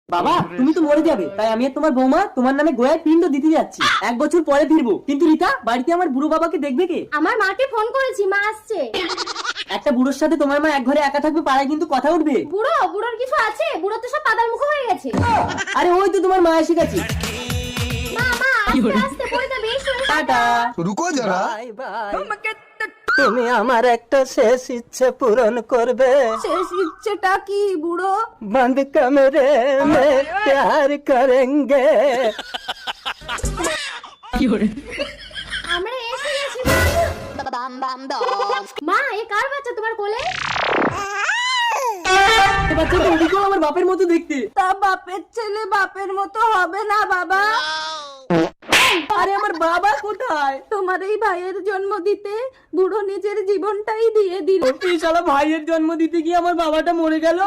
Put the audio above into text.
বাবা তুমি তো মরে যাবে, তাই আমি আর তোমার বৌমা তোমার নামে গোয়ায় পিণ্ড দিতে যাচ্ছি। 1 বছর পরে ফিরবো। কিন্তু রিতা, বাড়িতে আমার বুড়ো বাবাকে দেখবে কে? আমার মাকে ফোন করেছি, মা আসছে। একটা বুড়োর সাথে তোমার মা এক ঘরে একা থাকবে, পাড়ায় কিন্তু কথা উঠবে। বুড়োর কিছু আছে? বুড়ো তো সব পাতাল মুখ হয়ে গেছে। আরে ওই তো তোমার মা এসে গেছে। মা আস্তে আস্তে পড়ে যাবে, এসো এসো। টাটা। रुको जरा। Bye bye. তুমি আমার একটা শেষ ইচ্ছে পূরণ করবে। শেষ ইচ্ছেটা কি বুড়ো? बंद कमरे में प्यार करेंगे। আমরা এসে গেছি মা। এ কার বাচ্চা তোমার কোলে? বাচ্চা তো ওদিকেও আমার বাপের মতো দেখতে। তা বাপের ছেলে বাপের মতো হবে না বাবা? আরে আমার বাবা কোথায়? তোমার এই ভাইয়ের জন্ম দিতে বুড়ো নিজের জীবনটাই দিয়ে দিল। তুই শালা ভাইয়ের জন্ম দিতে গিয়ে আমার বাবাটা মরে গেল।